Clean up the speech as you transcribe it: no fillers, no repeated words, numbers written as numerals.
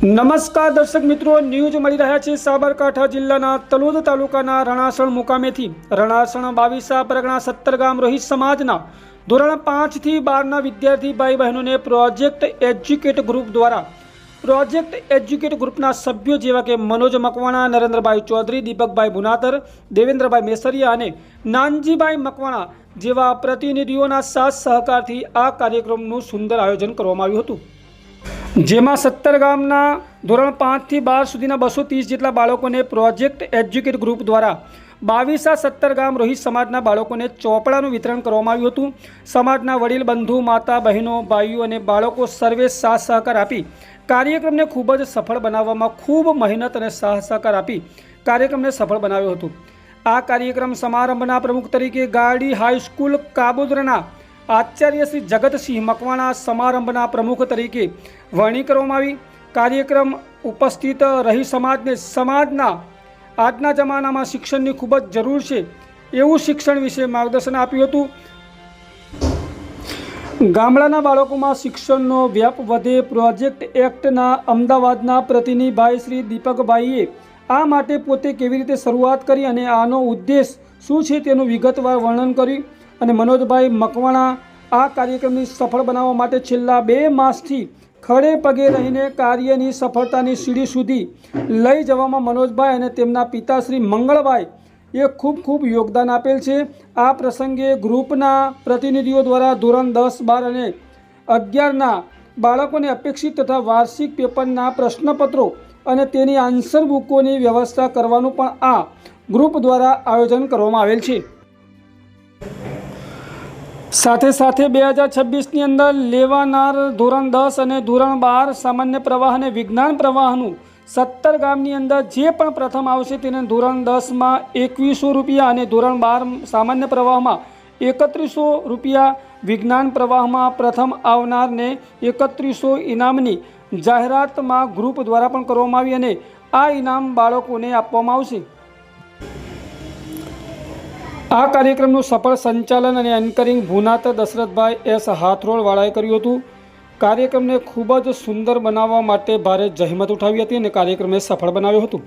નમસ્કાર દર્શક મિત્રો, ન્યૂઝ મળી રહ્યા છે સાબરકાંઠા જિલ્લાના તલોદ તાલુકાના રણાસણ મુકામેથી। રણાસણ બાવીસા પરગણા 17 ગામ રોહિત સમાજના ધોરણ 5 થી 12ના વિદ્યાર્થી ભાઈ બહેનોને પ્રોજેક્ટ એજ્યુકેટ ગ્રુપ દ્વારા પ્રોજેક્ટ એજ્યુકેટ ગ્રુપના સભ્યો જેવા કે મનોજ મકવાણા, નરેન્દ્રભાઈ ચૌધરી, દીપકભાઈ ભુનાતર, દેવેન્દ્રભાઈ મેસરિયા અને નાનજીભાઈ મકવાણા જેવા પ્રતિનિધિઓના સાથ સહકારથી આ કાર્યક્રમનું સુંદર આયોજન કરવામાં આવ્યું હતું, જેમાં 17 ગામના ધોરણ 5 થી 12 સુધીના 230 જેટલા બાળકોને પ્રોજેક્ટ એજ્યુકેટ ગ્રુપ દ્વારા 17 ગામ રોહિત સમાજના બાળકોને ચોપડાનું વિતરણ કરવામાં આવ્યું હતું। સમાજના વડીલ બંધુ, માતા, બહેનો, ભાઈઓ અને બાળકો સર્વે સાથ સહકાર આપી કાર્યક્રમને ખૂબ જ સફળ બનાવવામાં ખૂબ મહેનત અને સાથ સહકાર આપી કાર્યક્રમને સફળ બનાવ્યો હતો। આ કાર્યક્રમ સમારંભના પ્રમુખ તરીકે ગાડી હાઈસ્કૂલ કાબોદરાના આચાર્ય શ્રી જગતસિંહ મકવાણા સમારંભના પ્રમુખ તરીકે વરણી કરવામાં આવી। કાર્યક્રમ ઉપસ્થિત રહી સમાજને સમાજના આજના જમાનામાં શિક્ષણની ખૂબ જ જરૂર છે એવું શિક્ષણ વિશે માર્ગદર્શન આપ્યું હતું। ગામડાના બાળકોમાં શિક્ષણનો વ્યાપ વધે, પ્રોજેક્ટ એક્ટના અમદાવાદના પ્રતિનિધિ ભાઈ શ્રી દીપકભાઈએ આ માટે પોતે કેવી રીતે શરૂઆત કરી અને આનો ઉદ્દેશ શું છે તેનું વિગતવાર વર્ણન કર્યું અને મનોજભાઈ મકવાણા આ કાર્યક્રમને સફળ બનાવવા માટે છેલ્લા 2 માસથી ખડે પગે રહીને કાર્યની સફળતાની સીડી સુધી લઈ જવામાં મનોજભાઈ અને તેમના પિતાશ્રી મંગળભાઈ એ ખૂબ યોગદાન આપેલ છે। આ પ્રસંગે ગ્રુપના પ્રતિનિધિઓ દ્વારા ધોરણ 10, 12 અને 11ના બાળકોને અપેક્ષિત તથા વાર્ષિક પેપરના પ્રશ્નપત્રો અને તેની આન્સર બુકોની વ્યવસ્થા કરવાનું પણ આ ગ્રુપ દ્વારા આયોજન કરવામાં આવેલ છે। સાથે 2026ની અંદર લેવાનાર ધોરણ 10 અને ધોરણ 12 સામાન્ય પ્રવાહ અને વિજ્ઞાન પ્રવાહનું 17 ગામની અંદર જે પણ પ્રથમ આવશે તેને ધોરણ 10માં 2100 રૂપિયા અને ધોરણ 12 સામાન્ય પ્રવાહમાં 3100 રૂપિયા, વિજ્ઞાન પ્રવાહમાં પ્રથમ આવનારને 3100 ઇનામની જાહેરાતમાં ગ્રુપ દ્વારા પણ કરવામાં આવી અને આ ઇનામ બાળકોને આપવામાં આવશે। આ કાર્યક્રમનું સફળ સંચાલન અને એન્કરિંગ ભુનાતર દશરથભાઈ એસ હાથરોળવાળાએ કર્યું હતું। કાર્યક્રમને ખૂબ જ સુંદર બનાવવા માટે ભારે જહેમત ઉઠાવી હતી અને કાર્યક્રમને સફળ બનાવ્યો હતો।